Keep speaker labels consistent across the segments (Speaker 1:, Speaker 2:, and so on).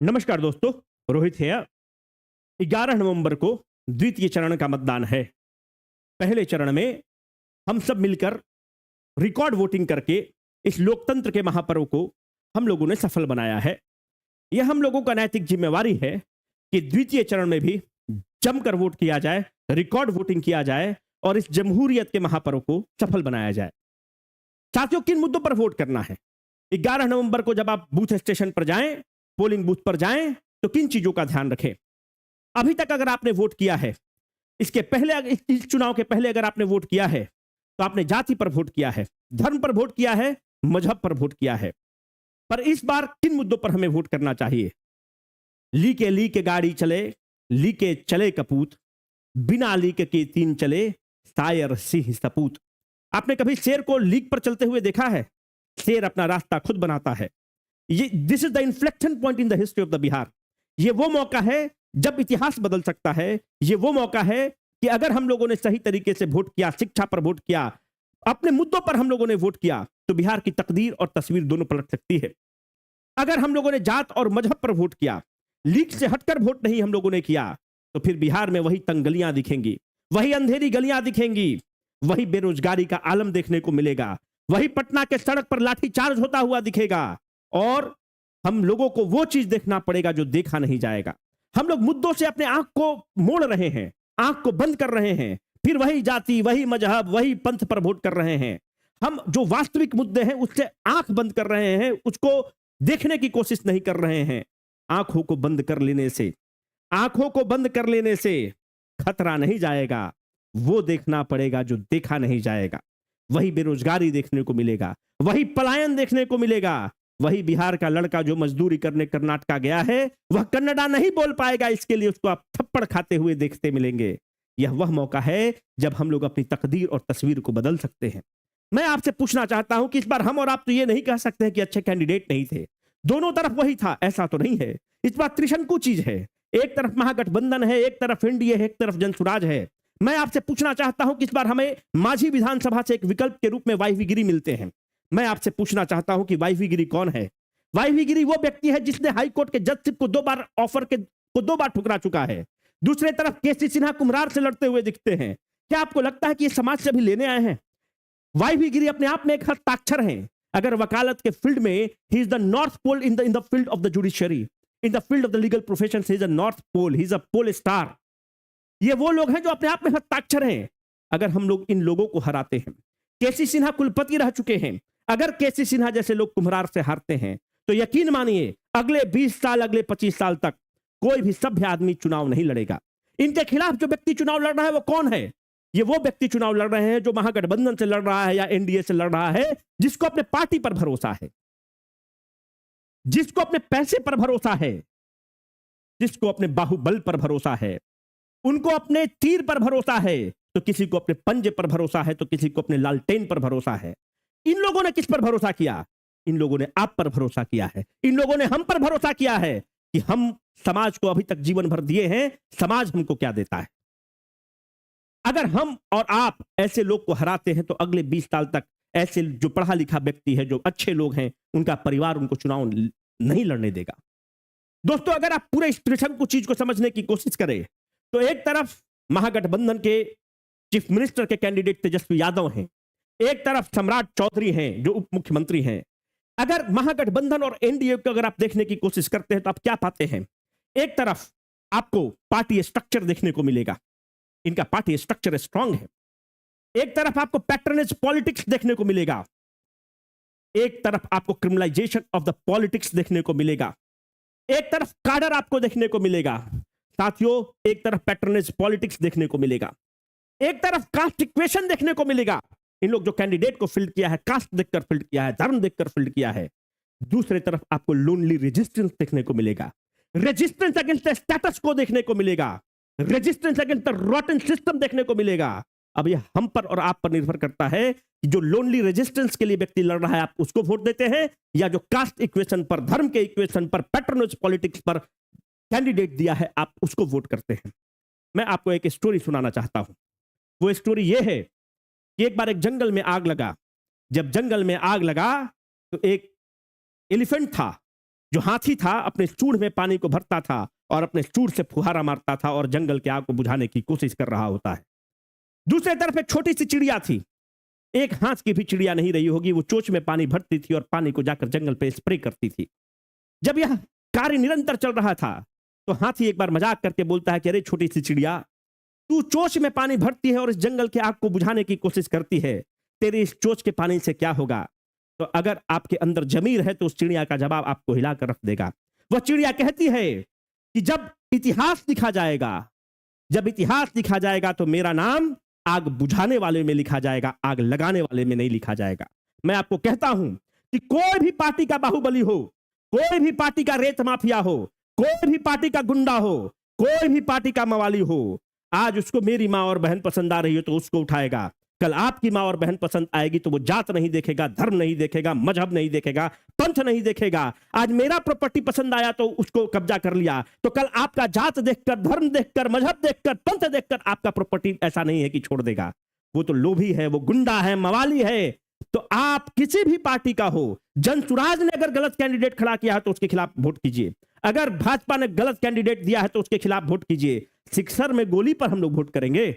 Speaker 1: नमस्कार दोस्तों, रोहित है। 11 नवंबर को द्वितीय चरण का मतदान है। पहले चरण में हम सब मिलकर रिकॉर्ड वोटिंग करके इस लोकतंत्र के महापर्व को हम लोगों ने सफल बनाया है। यह हम लोगों का नैतिक जिम्मेवारी है कि द्वितीय चरण में भी जमकर वोट किया जाए, रिकॉर्ड वोटिंग किया जाए और इस जमहूरियत के महापर्व को सफल बनाया जाए। साथियों, किन मुद्दों पर वोट करना है? 11 नवंबर को जब आप बूथ स्टेशन पर जाएं, पोलिंग बूथ पर जाएं, तो किन चीजों का ध्यान रखें? अभी तक अगर आपने वोट किया है, इसके पहले इस चुनाव के पहले अगर आपने वोट किया है, तो आपने जाति पर वोट किया है, धर्म पर वोट किया है, मजहब पर वोट किया है। पर इस बार किन मुद्दों पर हमें वोट करना चाहिए? ली के गाड़ी चले, ली के चले कपूत, बिना लीक के तीन चले, शायर सिंह सपूत। आपने कभी शेर को लीक पर चलते हुए देखा है? शेर अपना रास्ता खुद बनाता है। ये this is the inflection point in the history of the Bihar. ये वो मौका है जब इतिहास बदल सकता है। ये वो मौका है कि अगर हम लोगों ने सही तरीके से वोट किया, शिक्षा पर वोट किया, अपने मुद्दों पर हम लोगों ने वोट किया, तो बिहार की तकदीर और तस्वीर दोनों पलट सकती है। अगर हम लोगों ने जात और मजहब पर वोट किया, लीग से हटकर वोट नहीं हम लोगों ने किया, तो फिर बिहार में वही तंग गलियां दिखेंगी, वही अंधेरी गलियां दिखेंगी, वही बेरोजगारी का आलम देखने को मिलेगा, वही पटना के सड़क पर लाठीचार्ज होता हुआ दिखेगा और हम लोगों को वो चीज देखना पड़ेगा जो देखा नहीं जाएगा। हम लोग मुद्दों से अपने आंख को मोड़ रहे हैं, आंख को बंद कर रहे हैं, फिर वही जाति, वही मजहब, वही पंथ पर वोट कर रहे हैं। हम जो वास्तविक मुद्दे हैं उससे आंख बंद कर रहे हैं, उसको देखने की कोशिश नहीं कर रहे हैं। आंखों को बंद कर लेने से, आंखों को बंद कर लेने से खतरा नहीं जाएगा, वो देखना पड़ेगा जो देखा नहीं जाएगा। वही बेरोजगारी देखने को मिलेगा, वही पलायन देखने को मिलेगा, वही बिहार का लड़का जो मजदूरी करने कर्नाटका गया है, वह कन्नडा नहीं बोल पाएगा, इसके लिए उसको आप थप्पड़ खाते हुए देखते मिलेंगे। यह वह मौका है जब हम लोग अपनी तकदीर और तस्वीर को बदल सकते हैं। मैं आपसे पूछना चाहता हूं कि इस बार हम और आप तो ये नहीं कह सकते हैं कि अच्छे कैंडिडेट नहीं थे, दोनों तरफ वही था, ऐसा तो नहीं है। इस बार त्रिशंकु चीज है, एक तरफ महागठबंधन है, एक तरफ एनडीए है, एक तरफ जनसुराज है। मैं आपसे पूछना चाहता हूं कि इस बार हमें मांझी विधानसभा से एक विकल्प के रूप में वाईवी गिरी मिलते हैं। मैं आपसे पूछना चाहता हूं कि वाईवी गिरी कौन है? वाईवी गिरी वो व्यक्ति है जिसने हाईकोर्ट के जजशिप को दो बार ठुकरा चुका है। दूसरी तरफ केसी सिन्हा कुम्हरार से लड़ते हुए दिखते हैं। क्या आपको लगता है कि ये समाज से भी लेने आए हैं? वाईवी गिरी अपने आप में एक हस्ताक्षर है। अगर वकालत के फील्ड में he is the north pole in the field of the judiciary, in the field of the legal profession, he is a north pole, he is a pole star. ये वो लोग हैं जो अपने आप में हस्ताक्षर हैं। अगर हम लोग इन लोगों को हराते हैं, केसी सिन्हा कुलपति रह चुके हैं, अगर केसी सिन्हा जैसे लोग कुम्हरार से हारते हैं, तो यकीन मानिए अगले 20 साल, अगले 25 साल तक कोई भी सभ्य आदमी चुनाव नहीं लड़ेगा। इनके खिलाफ जो व्यक्ति चुनाव लड़ रहा है वो कौन है? ये वो व्यक्ति चुनाव लड़ रहे हैं जो महागठबंधन से लड़ रहा है या एनडीए से लड़ रहा है, जिसको अपने पार्टी पर भरोसा है, जिसको अपने पैसे पर भरोसा है, जिसको अपने बाहुबल पर भरोसा है, उनको अपने तीर पर भरोसा है, तो किसी को अपने पंजे पर भरोसा है, तो किसी को अपने लालटेन पर भरोसा है। इन लोगों ने किस पर भरोसा किया? इन लोगों ने आप पर भरोसा किया है। इन लोगों ने हम पर भरोसा किया है कि हम समाज को अभी तक जीवन भर दिए हैं, समाज हमको क्या देता है। अगर हम और आप ऐसे लोग को हराते हैं, तो अगले 20 साल तक ऐसे जो पढ़ा लिखा व्यक्ति है, जो अच्छे लोग हैं, उनका परिवार उनको चुनाव नहीं लड़ने देगा। दोस्तों, अगर आप पूरे इस त्रिशंकु चीज को समझने की कोशिश करें, तो एक तरफ महागठबंधन के चीफ मिनिस्टर के कैंडिडेट तेजस्वी यादव हैं, एक तरफ सम्राट चौधरी हैं जो उप मुख्यमंत्री हैं। अगर महागठबंधन और एनडीए को अगर आप देखने की कोशिश करते हैं, तो आप क्या पाते हैं? एक तरफ आपको पार्टी स्ट्रक्चर देखने को मिलेगा, इनका पार्टी स्ट्रक्चर स्ट्रांग है। एक तरफ आपको पैटर्नेज पॉलिटिक्स देखने को मिलेगा, एक तरफ आपको क्रिमिनलाइजेशन ऑफ द पॉलिटिक्स देखने को मिलेगा, एक तरफ काडर आपको देखने को मिलेगा। साथियों, एक तरफ पैटर्नेज पॉलिटिक्स देखने को मिलेगा, एक तरफ कास्ट इक्वेशन देखने को मिलेगा। इन लोग जो कैंडिडेट को फील्ड किया है, कास्ट देखकर फील्ड किया है, धर्म देखकर फील्ड किया है। दूसरी तरफ आपको लोनली रेजिस्टेंस देखने को मिलेगा, रेजिस्टेंस अगेंस्ट द स्टेटस को देखने को मिलेगा, रेजिस्टेंस अगेंस्ट द रॉटन सिस्टम देखने को मिलेगा। अब यह हम पर और आप पर निर्भर करता है कि जो लोनली रेजिस्टेंस के लिए व्यक्ति लड़ रहा है, आप उसको वोट देते हैं, या जो कास्ट इक्वेशन पर, धर्म के इक्वेशन पर, पैटर्नेज पॉलिटिक्स पर कैंडिडेट दिया है, आप उसको वोट करते हैं। मैं आपको एक स्टोरी सुनाना चाहता हूं। वो स्टोरी ये है कि एक बार एक जंगल में आग लगा। जब जंगल में आग लगा, तो एक एलिफेंट था, जो हाथी था अपने सूंड में पानी को भरता था और अपने सूंड से फुहारा मारता था और जंगल की आग को बुझाने की कोशिश कर रहा होता है। दूसरी तरफ एक छोटी सी चिड़िया थी, एक हाथ की भी चिड़िया नहीं रही होगी, वो चोंच में पानी भरती थी और पानी को जाकर जंगल पे स्प्रे करती थी। जब यह कार्य निरंतर चल रहा था तो हाथी एक बार मजाक करके बोलता है कि अरे छोटी सी चिड़िया, तू चोंच में पानी भरती है और इस जंगल की आग को बुझाने की कोशिश करती है, तेरी इस चोंच के पानी से क्या होगा? तो अगर आपके अंदर जमीर है तो उस चिड़िया का जवाब आपको हिलाकर रख देगा। वह चिड़िया कहती है कि जब इतिहास लिखा जाएगा तो मेरा नाम आग बुझाने वाले में लिखा जाएगा, आग लगाने वाले में नहीं लिखा जाएगा। मैं आपको कहता हूं कि कोई भी पार्टी का बाहुबली हो, कोई भी पार्टी का रेत माफिया हो, कोई भी पार्टी का गुंडा हो, कोई भी पार्टी का मवाली हो, आज उसको मेरी मां और बहन पसंद आ रही हो तो उसको उठाएगा। कल आपकी मां और बहन पसंद आएगी तो वो जात नहीं देखेगा, धर्म नहीं देखेगा, मजहब नहीं देखेगा, पंथ नहीं देखेगा। आज मेरा प्रॉपर्टी पसंद आया तो उसको कब्जा कर लिया, तो कल आपका जात देखकर, धर्म देखकर, मजहब देखकर, पंथ देखकर आपका प्रॉपर्टी ऐसा नहीं है कि छोड़ देगा। वो तो लोभी है, वो गुंडा है, मवाली है। तो आप किसी भी पार्टी का हो, जनसुराज ने अगर गलत कैंडिडेट खड़ा किया है तो उसके खिलाफ वोट कीजिए, अगर भाजपा ने गलत कैंडिडेट दिया है तो उसके खिलाफ वोट कीजिए। सिक्सर में गोली पर हम लोग वोट करेंगे?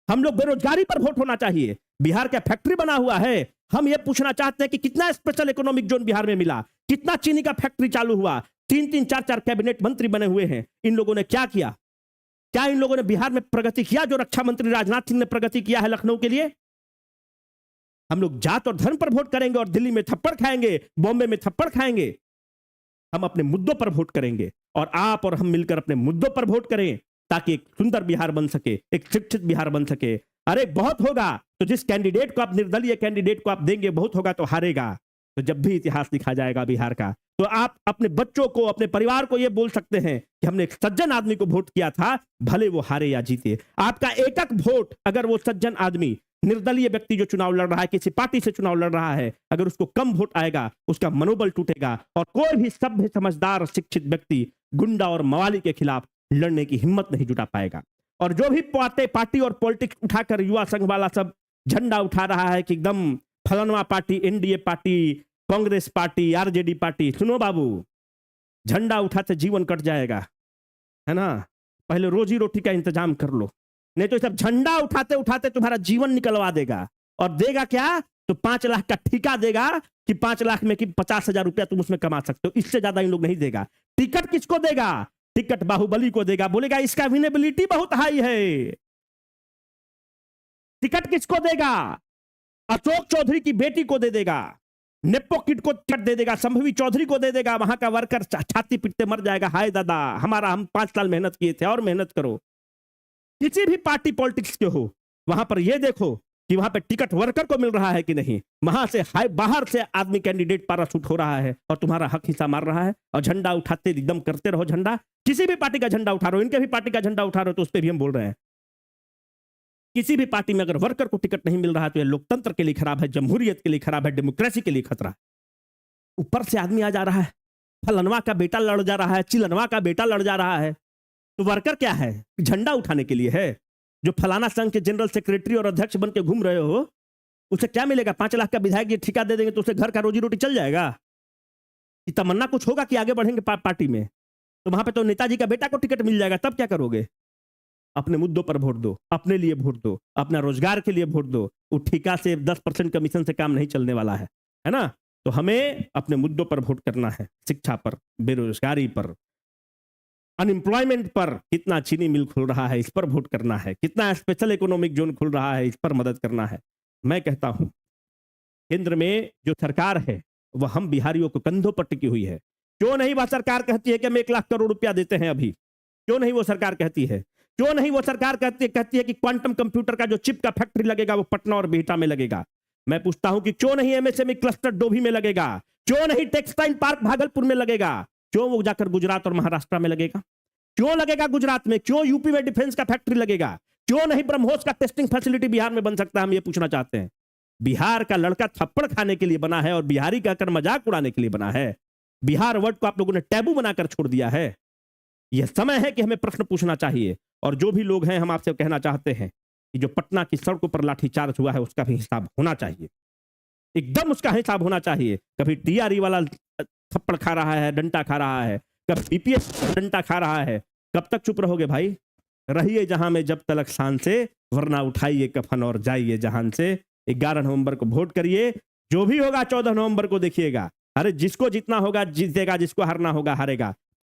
Speaker 1: हम लोग बेरोजगारी पर वोट होना चाहिए। बिहार का फैक्ट्री बना हुआ है, हम ये पूछना चाहते हैं कि कितना स्पेशल इकोनॉमिक जोन बिहार में मिला, कितना चीनी का फैक्ट्री चालू हुआ, 3-3, 4-4 कैबिनेट मंत्री बने हुए हैं। इन लोगों ने क्या किया? क्या इन लोगों ने बिहार में प्रगति किया जो रक्षा मंत्री राजनाथ सिंह ने प्रगति किया है लखनऊ के लिए? हम लोग जात और धर्म पर वोट करेंगे और दिल्ली में थप्पड़ खाएंगे, बॉम्बे में थप्पड़ खाएंगे। हम अपने मुद्दों पर वोट करेंगे और आप और हम मिलकर अपने मुद्दों पर वोट करें ताकि एक सुंदर बिहार बन सके, एक शिक्षित बिहार बन सके। अरे बहुत होगा तो जिस कैंडिडेट को आप, निर्दलीय कैंडिडेट को आप देंगे, बहुत होगा तो हारेगा। तो जब भी इतिहास लिखा जाएगा बिहार का, तो आप अपने बच्चों को, अपने परिवार को यह बोल सकते हैं कि हमने एक सज्जन आदमी को वोट किया था, भले वो हारे या जीते। आपका एक वोट, अगर वो सज्जन आदमी, निर्दलीय व्यक्ति जो चुनाव लड़ रहा है, किसी पार्टी से चुनाव लड़ रहा है, अगर उसको कम वोट आएगा, उसका मनोबल टूटेगा और कोई भी सभ्य, समझदार, शिक्षित व्यक्ति गुंडा और मवाली के खिलाफ लड़ने की हिम्मत नहीं जुटा पाएगा। और जो भी पार्टी और पॉलिटिक्स उठाकर युवा संघ वाला सब झंडा उठा रहा है कि एकदम फलाना party, NDA party, Congress party, RJD party, सुनो बाबू, झंडा उठाते जीवन कट जाएगा, है ना? पहले रोजी रोटी का इंतजाम कर लो, नहीं तो सब झंडा उठाते उठाते तुम्हारा जीवन निकलवा देगा। और देगा क्या? तो 5 लाख का ठेका देगा कि 5 लाख में कि 50,000 रुपया तुम उसमें कमा सकते हो, इससे ज्यादा इन लोग नहीं देगा। टिकट किसको देगा? टिकट बाहुबली को देगा, बोलेगा इसका विनेबिलिटी बहुत हाई है। टिकट किसको देगा? अशोक चौधरी की बेटी को दे देगा, नेप्पो किड को टिकट दे देगा, संभवी चौधरी को दे देगा। वहां का वर्कर छाती पीटते मर जाएगा, हाय दादा हमारा, हम 5 साल मेहनत किए थे और मेहनत करो। किसी भी पार्टी पॉलिटिक्स के हो, वहां पर यह देखो कि वहां पे टिकट वर्कर को मिल रहा है कि नहीं। वहां से बाहर से आदमी कैंडिडेट पैराशूट हो रहा है और तुम्हारा हक हिस्सा मार रहा है, और झंडा उठाते एकदम करते रहो। झंडा किसी भी पार्टी का झंडा उठा रहे हो, इनके भी पार्टी का झंडा उठा रहे हो, तो उस पर भी हम बोल रहे हैं। किसी भी पार्टी में अगर वर्कर को टिकट नहीं मिल रहा है तो यह लोकतंत्र के लिए खराब है, जमहूरियत के लिए खराब है, डेमोक्रेसी के लिए खतरा है। ऊपर से आदमी आ जा रहा है, फलनवा का बेटा लड़ जा रहा है, चिलनवा का बेटा लड़ जा रहा है, तो वर्कर क्या है? झंडा उठाने के लिए है। जो फलाना संघ के जनरल सेक्रेटरी और अध्यक्ष बन के घूम रहे हो, उसे क्या मिलेगा? 5 लाख का विधायक ये ठेका दे देंगे तो उसे घर का रोजी रोटी चल जाएगा? कि तमन्ना कुछ होगा कि आगे बढ़ेंगे पार्टी में? तो वहां पे तो नेताजी का बेटा को टिकट मिल जाएगा, तब क्या करोगे? अपने मुद्दों पर वोट दो, अपने लिए वोट दो, अपना रोजगार के लिए वोट दो। वो ठेका से 10% कमीशन से काम नहीं चलने वाला है ना? तो हमें अपने मुद्दों पर वोट करना है, शिक्षा पर, बेरोजगारी पर, अनएम्प्लॉयमेंट पर, कितना चीनी मिल खुल रहा है इस पर वोट करना है, कितना स्पेशल इकोनॉमिक जोन खुल रहा है इस पर मदद करना है। मैं कहता हूं केंद्र में जो सरकार है वह हम बिहारियों को कंधों पर टिकी हुई है। क्यों नहीं वह सरकार कहती है कि हम 1 लाख करोड़ रुपया देते हैं अभी? क्यों नहीं वो सरकार कहती है? क्यों नहीं वो सरकार कहती है कि क्वांटम कंप्यूटर का जो चिप का फैक्ट्री लगेगा वो पटना और बिहटा में लगेगा? मैं पूछता हूं कि क्यों नहीं एमएसएमई क्लस्टर डोभी में लगेगा? क्यों नहीं टेक्सटाइल पार्क भागलपुर में लगेगा? क्यों वो जाकर गुजरात और महाराष्ट्र में लगेगा? क्यों लगेगा गुजरात में? क्यों यूपी में डिफेंस का फैक्ट्री लगेगा? क्यों नहीं ब्रह्मोस का टेस्टिंग फैसिलिटी बिहार में बन सकता है? हम ये पूछना चाहते हैं। बिहार का लड़का थप्पड़ खाने के लिए बना है और बिहारी का कर मजाक उड़ाने के लिए बना है। बिहार वर्ड को आप लोगों ने टैबू बनाकर छोड़ दिया है। यह समय है कि हमें प्रश्न पूछना चाहिए। और जो भी लोग हैं, हम आपसे कहना चाहते हैं कि जो पटना की सड़कों पर लाठीचार्ज हुआ है उसका भी हिसाब होना चाहिए, एकदम उसका हिसाब होना चाहिए। कभी टीआरई वाला थप्पड़ खा रहा है, डंडा खा रहा है, कब बीपीएस डंडा खा रहा है, कब तक चुप रहोगे भाई? रहिए जहां में जब तलक शान से, वरना उठाइए कफन और जाइए जहान से। 11 नवंबर को वोट करिए, जो भी होगा 14 नवंबर को देखिएगा। अरे जिसको जीतना होगा जीतेगा, जिसको हारना होगा हारेगा।